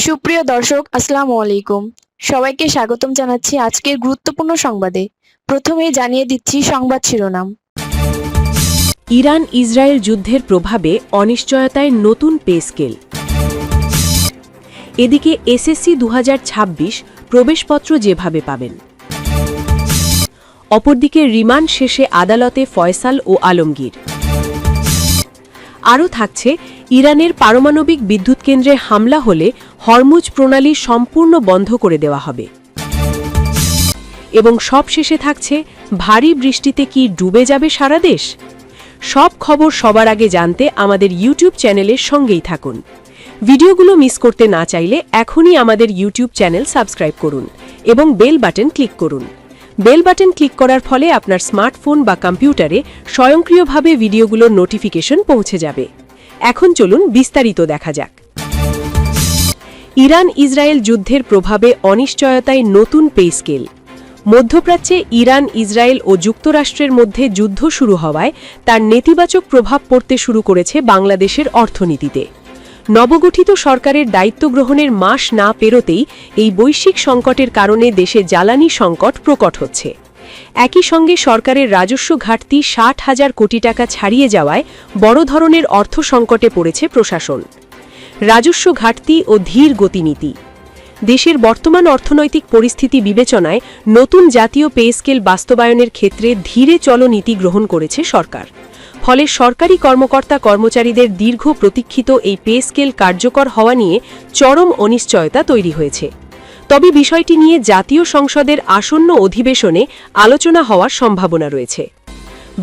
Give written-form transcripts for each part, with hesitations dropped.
সুপ্রিয় দর্শক, আসসালামু আলাইকুম। সবাইকে স্বাগতম জানাচ্ছি আজকের গুরুত্বপূর্ণ সংবাদে। প্রথমেই জানিয়ে দিচ্ছি সংবাদ শিরোনাম। ইরান ইসরায়েল যুদ্ধের প্রভাবে অনিশ্চয়তায় নতুন পে স্কেল। এদিকে এসএসসি 2026 প্রবেশপত্র যেভাবে পাবেন। অপরদিকে রিমান্ড শেষে আদালতে ফয়সাল ও আলমগীর। আরও থাকছে, ইরানের পারমাণবিক বিদ্যুৎ কেন্দ্রে হামলা হলে হরমুজ প্রণালী সম্পূর্ণ বন্ধ করে দেওয়া হবে। এবং সবশেষে থাকছে, ভারী বৃষ্টিতে কি ডুবে যাবে সারা দেশ? সব খবর সবার আগে জানতে আমাদের ইউটিউব চ্যানেলের সঙ্গেই থাকুন। ভিডিওগুলো মিস করতে না চাইলে এখনই আমাদের ইউটিউব চ্যানেল সাবস্ক্রাইব করুন এবং বেল বাটন ক্লিক করুন। বেল বাটন ক্লিক করার ফলে আপনার স্মার্টফোন বা কম্পিউটারে স্বয়ংক্রিয়ভাবে ভিডিওগুলোর নোটিফিকেশন পৌঁছে যাবে। এখন চলুন বিস্তারিত দেখা যাক। ইরান ইসরায়েল যুদ্ধের প্রভাবে অনিশ্চয়তায় নতুন পে স্কেল। মধ্যপ্রাচ্যে ইরান, ইসরায়েল ও যুক্তরাষ্ট্রের মধ্যে যুদ্ধ শুরু হওয়ায় তার নেতিবাচক প্রভাব পড়তে শুরু করেছে বাংলাদেশের অর্থনীতিতে। নবগঠিত সরকারের দায়িত্ব গ্রহণের মাস না পেরোতেই এই বৈশ্বিক সংকটের কারণে দেশে জ্বালানি সংকট প্রকট হচ্ছে। একই সঙ্গে সরকারের রাজস্ব ঘাটতি 60,000 কোটি টাকা ছাড়িয়ে যাওয়ায় বড় ধরনের অর্থ সংকটে পড়েছে প্রশাসন। রাজস্ব ঘাটতি ও ধীর গতিনীতি। দেশের বর্তমান অর্থনৈতিক পরিস্থিতি বিবেচনায় নতুন জাতীয় পে স্কেল বাস্তবায়নের ক্ষেত্রে ধীরে চলো নীতি গ্রহণ করেছে সরকার। ফলে সরকারি কর্মকর্তা কর্মচারীদের দীর্ঘ প্রতীক্ষিত এই পে স্কেল কার্যকর হওয়া নিয়ে চরম অনিশ্চয়তা তৈরি হয়েছে। তবে বিষয়টি নিয়ে জাতীয় সংসদের আসন্ন অধিবেশনে আলোচনা হওয়ার সম্ভাবনা রয়েছে।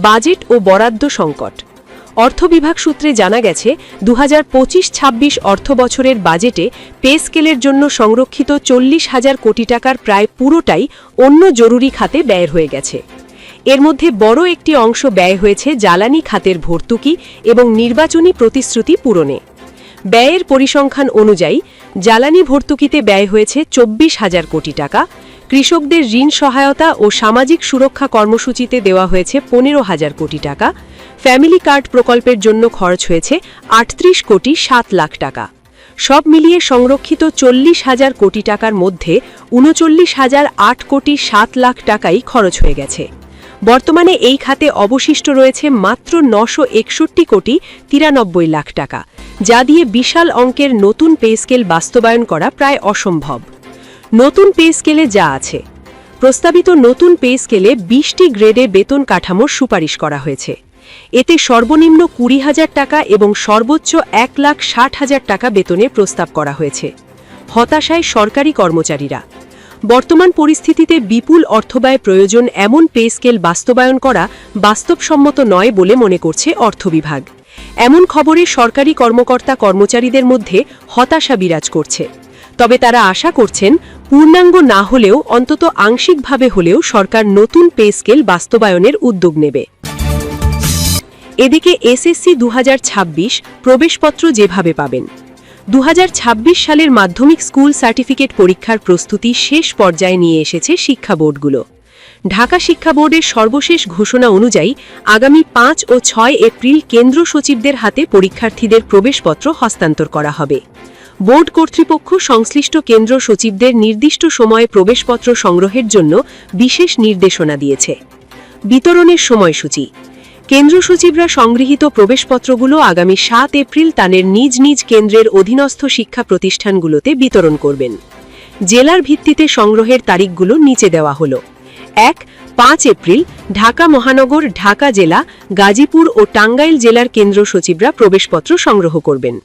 বাজেট ও বরাদ্দ সংকট। অর্থ বিভাগ সূত্রে জানা গেছে, 2025-26 অর্থবছরের বাজেটে পে স্কেলের জন্য সংরক্ষিত 40,000 কোটি টাকার প্রায় পুরোটাই অন্য জরুরি খাতে ব্যয় হয়ে গেছে। এর মধ্যে বড় একটি অংশ ব্যয় হয়েছে জ্বালানি খাতের ভর্তুকি এবং নির্বাচনী প্রতিশ্রুতি পূরণে। ব্যয়ের পরিসংখ্যান অনুযায়ী জ্বালানি ভর্তুকিতে ব্যয় হয়েছে 24,000 কোটি টাকা, কৃষকদের ঋণ সহায়তা ও সামাজিক সুরক্ষা কর্মসূচিতে দেওয়া হয়েছে 15,000 কোটি টাকা, ফ্যামিলি কার্ড প্রকল্পের জন্য খরচ হয়েছে 38 কোটি 7 লাখ টাকা। সব মিলিয়ে সংরক্ষিত 40,000 কোটি টাকার মধ্যে 39,008 কোটি 7 লাখ টাকাই খরচ হয়ে গেছে। বর্তমানে এই খাতে অবশিষ্ট রয়েছে মাত্র 961 কোটি 93 লাখ টাকা, যা দিয়ে বিশাল অঙ্কের নতুন পে স্কেল বাস্তবায়ন করা প্রায় অসম্ভব। নতুন পে স্কেলে যা আছে। প্রস্তাবিত নতুন পে স্কেলে 20টি গ্রেডে বেতন কাঠামোর সুপারিশ করা হয়েছে। এতে সর্বনিম্ন 20,000 টাকা এবং সর্বোচ্চ 1,60,000 টাকা বেতনের প্রস্তাব করা হয়েছে। হতাশায় সরকারি কর্মচারীরা। বর্তমান পরিস্থিতিতে বিপুল অর্থব্যয় প্রয়োজন এমন পে স্কেল বাস্তবায়ন করা বাস্তবসম্মত নয় বলে মনে করছে অর্থ বিভাগ। এমন খবরে সরকারি কর্মকর্তা কর্মচারীদের মধ্যে হতাশা বিরাজ করছে। তবে তারা আশা করছেন, পূর্ণাঙ্গ না হলেও অন্তত আংশিকভাবে হলেও সরকার নতুন পে স্কেল বাস্তবায়নের উদ্যোগ নেবে। এদিকে এসএসসি 2026 প্রবেশপত্র যেভাবে পাবেন। 2026 সালের মাধ্যমিক স্কুল সার্টিফিকেট পরীক্ষার প্রস্তুতি শেষ পর্যায়ে নিয়ে এসেছে শিক্ষা বোর্ডগুলো। ঢাকা শিক্ষা বোর্ডের সর্বশেষ ঘোষণা অনুযায়ী আগামী 5 ও 6 এপ্রিল কেন্দ্র সচিবদের হাতে পরীক্ষার্থীদের প্রবেশপত্র হস্তান্তর করা হবে। বোর্ড কর্তৃপক্ষ সংশ্লিষ্ট কেন্দ্র সচিবদের নির্দিষ্ট সময়ে প্রবেশপত্র সংগ্রহের জন্য বিশেষ নির্দেশনা দিয়েছে। বিতরণের সময়সূচি। কেন্দ্র সচিবরা সংগৃহীত প্রবেশপত্রগুলো আগামী 7 এপ্রিল তাদের নিজ নিজ কেন্দ্রের অধীনস্থ শিক্ষা প্রতিষ্ঠানগুলোতে বিতরণ করবেন। জেলার ভিত্তিতে সংগ্রহের তারিখগুলো নিচে দেওয়া হল। 1-5 এপ্রিল ঢাকা মহানগর, ঢাকা জেলা, গাজীপুর ও টাঙ্গাইল জেলার কেন্দ্র সচিবরা প্রবেশপত্র সংগ্রহ করবেন।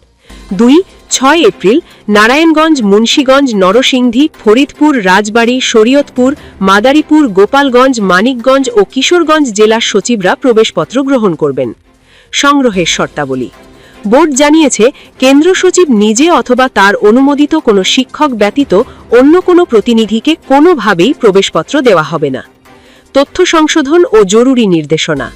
2-6 এপ্রিল নারায়ণগঞ্জ, মুন্সিগঞ্জ, নরসিংদী, ফরিদপুর, রাজবাড়ী, শরীয়তপুর, মাদারীপুর, গোপালগঞ্জ, মানিকগঞ্জ ও কিশোরগঞ্জ জেলার সচিবরা প্রবেশপত্র গ্রহণ করবেন। সংগ্রহের শর্তাবলী। বোর্ড জানিয়েছে, কেন্দ্র সচিব নিজে অথবা তার অনুমোদিত কোনো শিক্ষক ব্যতীত অন্য কোনো প্রতিনিধিকে কোনোভাবেই প্রবেশপত্র দেওয়া হবে না। তথ্য সংশোধন ও জরুরি নির্দেশনা।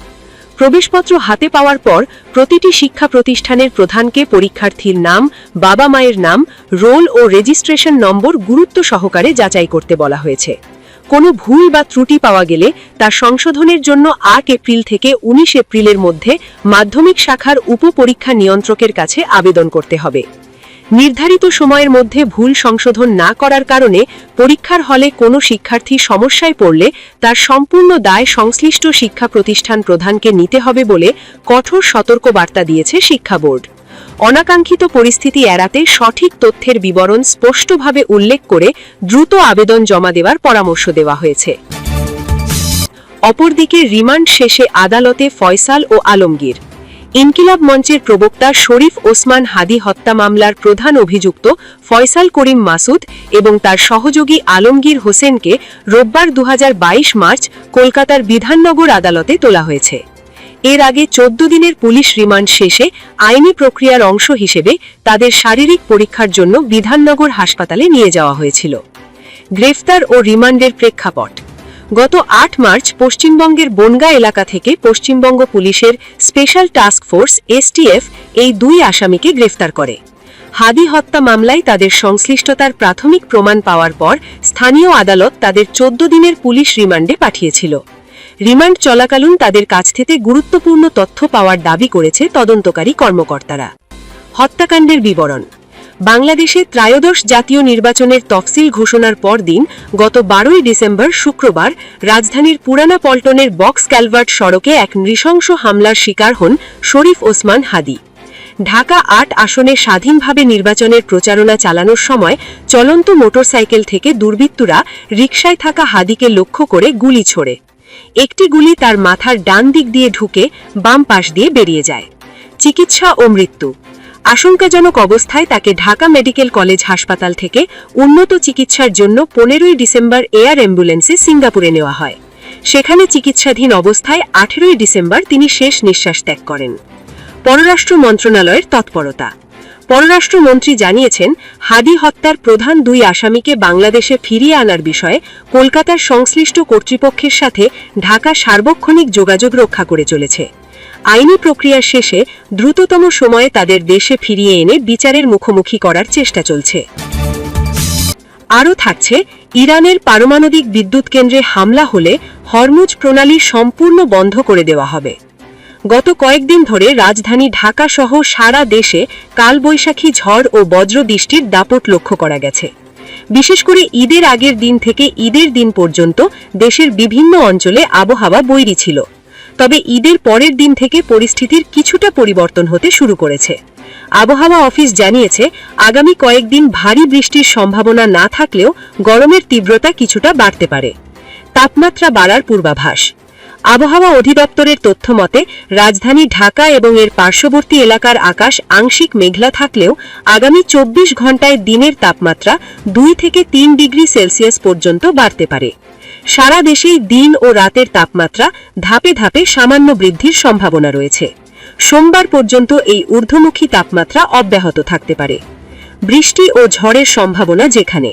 প্রবেশপত্র হাতে পাওয়ার পর প্রতিটি শিক্ষা প্রতিষ্ঠানের প্রধানকে পরীক্ষার্থীর নাম, বাবা মায়ের নাম, রোল ও রেজিস্ট্রেশন নম্বর গুরুত্ব সহকারে যাচাই করতে বলা হয়েছে। কোনো ভুল বা ত্রুটি পাওয়া গেলে তা সংশোধনের জন্য 8 এপ্রিল থেকে 19 এপ্রিলের মধ্যে মাধ্যমিক শাখার উপপরীক্ষা নিয়ন্ত্রকের কাছে আবেদন করতে হবে। নির্ধারিত সময়ের মধ্যে ভুল সংশোধন না করার কারণে পরীক্ষার হলে কোনো শিক্ষার্থী সমস্যায় পড়লে তার সম্পূর্ণ দায় সংশ্লিষ্ট শিক্ষা প্রতিষ্ঠান প্রধানকে নিতে হবে বলে কঠোর সতর্কবার্তা দিয়েছে শিক্ষা বোর্ড। অনাকাঙ্ক্ষিত পরিস্থিতি এড়াতে সঠিক তথ্যের বিবরণ স্পষ্টভাবে উল্লেখ করে দ্রুত আবেদন জমা দেওয়ার পরামর্শ দেওয়া হয়েছে। অপরদিকে রিমান্ড শেষে আদালতে ফয়সাল ও আলমগীর। ইনকিলাব মঞ্চের প্রবক্তা শরীফ ওসমান হাদি হত্যা মামলার প্রধান অভিযুক্ত ফয়সাল করিম মাসুদ এবং তার সহযোগী আলমগীর হোসেনকে রোববার ২২ মার্চ কলকাতার বিধাননগর আদালতে তোলা হয়েছে। এর আগে ১৪ দিনের পুলিশ রিমান্ড শেষে আইনি প্রক্রিয়ার অংশ হিসেবে তাদের শারীরিক পরীক্ষার জন্য বিধাননগর হাসপাতালে নিয়ে যাওয়া হয়েছিল। গ্রেফতার ও রিমান্ডের প্রেক্ষাপট: গত ৮ মার্চ পশ্চিমবঙ্গের বনগাঁ এলাকা থেকে পশ্চিমবঙ্গ পুলিশের স্পেশাল টাস্ক ফোর্স এসটিএফ এই দুই আসামিকে গ্রেফতার করে। হাদি হত্যা মামলায় তাদের সংশ্লিষ্টতার প্রাথমিক প্রমাণ পাওয়ার পর স্থানীয় আদালত তাদের ১৪ দিনের পুলিশ রিমান্ডে পাঠিয়েছিল। রিমান্ড চলাকালীন তাদের কাছ থেকে গুরুত্বপূর্ণ তথ্য পাওয়ার দাবি করেছে তদন্তকারী কর্মকর্তারা। হত্যাকাণ্ডের বিবরণ: বাংলাদেশে ত্রয়োদশ জাতীয় নির্বাচনের তফসিল ঘোষণার পরদিন গত ১২ ডিসেম্বর শুক্রবার রাজধানীর পুরানা পল্টনের বক্স ক্যালভার্ট সড়কে এক নৃশংস হামলার শিকার হন শরীফ ওসমান হাদি। ঢাকা ৮ আসনে স্বাধীনভাবে নির্বাচনের প্রচারণা চালানোর সময় চলন্ত মোটরসাইকেল থেকে দুর্বৃত্তরা রিকশায় থাকা হাদিকে লক্ষ্য করে গুলি ছোড়ে। একটি গুলি তার মাথার ডান দিক দিয়ে ঢুকে বাম পাশ দিয়ে বেরিয়ে যায়। চিকিৎসা ও মৃত্যু: আশঙ্কাজনক অবস্থায় তাকে ঢাকা মেডিকেল কলেজ হাসপাতাল থেকে উন্নত চিকিৎসার জন্য ১৫ ডিসেম্বর এয়ার অ্যাম্বুলেন্সে সিঙ্গাপুরে নেওয়া হয়। সেখানে চিকিৎসাধীন অবস্থায় ১৮ ডিসেম্বর তিনি শেষ নিঃশ্বাস ত্যাগ করেন। পররাষ্ট্র মন্ত্রণালয়ের তৎপরতা: পররাষ্ট্রমন্ত্রী জানিয়েছেন, হাদি হত্যার প্রধান দুই আসামিকে বাংলাদেশে ফিরিয়ে আনার বিষয়ে কলকাতার সংশ্লিষ্ট কর্তৃপক্ষের সাথে ঢাকা সার্বক্ষণিক যোগাযোগ রক্ষা করে চলেছে। আইনি প্রক্রিয়া শেষে দ্রুততম সময়ে তাদের দেশে ফিরিয়ে এনে বিচারের মুখোমুখি করার চেষ্টা চলছে। আরও থাকছে, ইরানের পারমাণবিক বিদ্যুৎ কেন্দ্রে হামলা হলে হরমুজ প্রণালী সম্পূর্ণ বন্ধ করে দেওয়া হবে। গত কয়েকদিন ধরে রাজধানী ঢাকা সহ সারা দেশে কালবৈশাখী ঝড় ও বজ্রবৃষ্টির দাপট লক্ষ্য করা গেছে। বিশেষ করে ঈদের আগের দিন থেকে ঈদের দিন পর্যন্ত দেশের বিভিন্ন অঞ্চলে আবহাওয়া বৈরী ছিল। তবে ঈদের পরের দিন থেকে পরিস্থিতির কিছুটা পরিবর্তন হতে শুরু করেছে। আবহাওয়া অফিস জানিয়েছে, আগামী কয়েকদিন ভারী বৃষ্টির সম্ভাবনা না থাকলেও গরমের তীব্রতা কিছুটা বাড়তে পারে। তাপমাত্রা বাড়ার পূর্বাভাস: আবহাওয়া অধিদপ্তরের তথ্য মতে রাজধানী ঢাকা এবং এর পার্শ্ববর্তী এলাকার আকাশ আংশিক মেঘলা থাকলেও আগামী ২৪ ঘণ্টায় দিনের তাপমাত্রা ২ থেকে ৩ ডিগ্রি সেলসিয়াস পর্যন্ত বাড়তে পারে। সারা দেশেই দিন ও রাতের তাপমাত্রা ধাপে ধাপে সামান্য বৃদ্ধির সম্ভাবনা রয়েছে। সোমবার পর্যন্ত এই ঊর্ধ্বমুখী তাপমাত্রা অব্যাহত থাকতে পারে। বৃষ্টি ও ঝড়ের সম্ভাবনা: যেখানে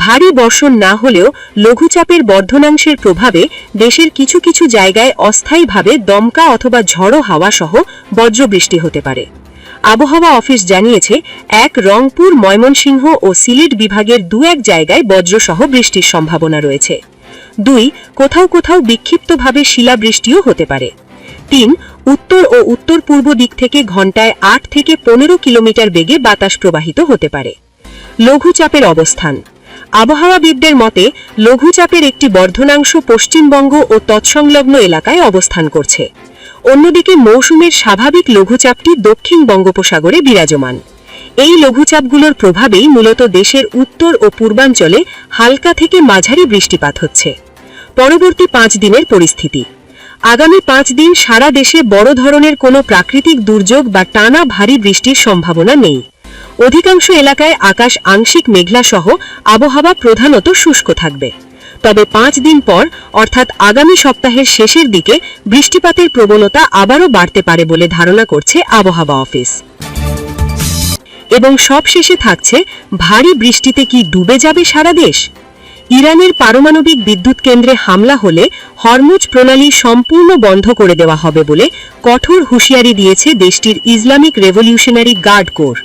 ভারী বর্ষণ না হলেও লঘুচাপের বর্ধনাংশের প্রভাবে দেশের কিছু কিছু জায়গায় অস্থায়ীভাবে দমকা অথবা ঝড়ো হাওয়া সহ বজ্রবৃষ্টি হতে পারে। আবহাওয়া অফিস জানিয়েছে, রংপুর, ময়মনসিংহ ও সিলেট বিভাগের ২-১ জায়গায় বজ্রসহ বৃষ্টির সম্ভাবনা রয়েছে। ২. কোথাও কোথাও বিক্ষিপ্তভাবে শিলাবৃষ্টিও হতে পারে। ৩. উত্তর ও উত্তর পূর্ব দিক থেকে ঘণ্টায় ৮ থেকে ১৫ কিলোমিটার বেগে বাতাস প্রবাহিত হতে পারে। লঘুচাপের অবস্থান: আবহাওয়াবিদদের মতে লঘুচাপের একটি বর্ধনাংশ পশ্চিমবঙ্গ ও তৎসংলগ্ন এলাকায় অবস্থান করছে। অন্যদিকে মৌসুমের স্বাভাবিক লঘুচাপটি দক্ষিণ বঙ্গোপসাগরে বিরাজমান। এই লঘুচাপগুলোর প্রভাবেই মূলত দেশের উত্তর ও পূর্বাঞ্চলে হালকা থেকে মাঝারি বৃষ্টিপাত হচ্ছে। পরবর্তী ৫ দিনের পরিস্থিতি: আগামী ৫ দিন সারা দেশে বড় ধরনের কোনো প্রাকৃতিক দুর্যোগ বা টানা ভারী বৃষ্টির সম্ভাবনা নেই। অধিকাংশ এলাকায় আকাশ আংশিক মেঘলা সহ আবহাওয়া প্রধানত শুষ্ক থাকবে। তবে ৫ দিন পর অর্থাৎ আগামী সপ্তাহের শেষের দিকে বৃষ্টিপাতের প্রবণতা আবারও বাড়তে পারে বলে ধারণা করছে আবহাওয়া অফিস। এবং সবশেষে থাকছে, ভারী বৃষ্টিতে কি ডুবে যাবে সারা দেশ? ইরানের পারমাণবিক বিদ্যুৎ কেন্দ্রে হামলা হলে হরমুজ প্রণালী সম্পূর্ণ বন্ধ করে দেওয়া হবে বলে কঠোর হুঁশিয়ারি দিয়েছে দেশটির ইসলামিক রেভলিউশনারি গার্ড কোর।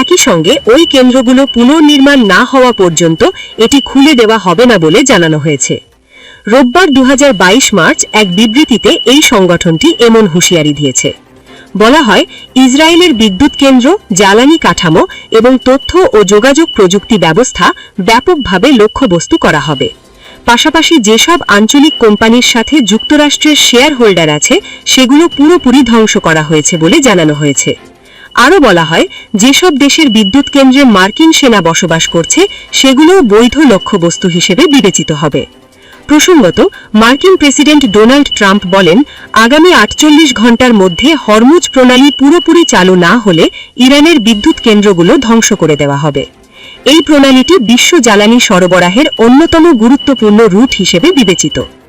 একই সঙ্গে ওই কেন্দ্রগুলো পুনর্নির্মাণ না হওয়া পর্যন্ত এটি খুলে দেওয়া হবে না বলে জানানো হয়েছে। রোববার ২২ মার্চ এক বিবৃতিতে এই সংগঠনটি এমন হুঁশিয়ারি দিয়েছে। বলা হয় ইসরায়েলের বিদ্যুৎ কেন্দ্র, জ্বালানি কাঠামো এবং তথ্য ও যোগাযোগ প্রযুক্তি ব্যবস্থা ব্যাপকভাবে লক্ষ্যবস্তু করা হবে। পাশাপাশি যেসব আঞ্চলিক কোম্পানির সাথে যুক্তরাষ্ট্রের শেয়ার হোল্ডার আছে সেগুলো পুরোপুরি ধ্বংস করা হয়েছে বলে জানানো হয়েছে। আরও বলা হয় যেসব দেশের বিদ্যুৎ কেন্দ্রে মার্কিন সেনা বসবাস করছে সেগুলোও বৈধ লক্ষ্যবস্তু হিসেবে বিবেচিত হবে। প্রসঙ্গত, মার্কিন প্রেসিডেন্ট ডোনাল্ড ট্রাম্প বলেন, আগামী 48 ঘণ্টার মধ্যে হরমুজ প্রণালী পুরোপুরি চালু না হলে ইরানের বিদ্যুৎ কেন্দ্রগুলো ধ্বংস করে দেওয়া হবে। এই প্রণালীটি বিশ্ব জ্বালানি সরবরাহের অন্যতম গুরুত্বপূর্ণ রুট হিসেবে বিবেচিত।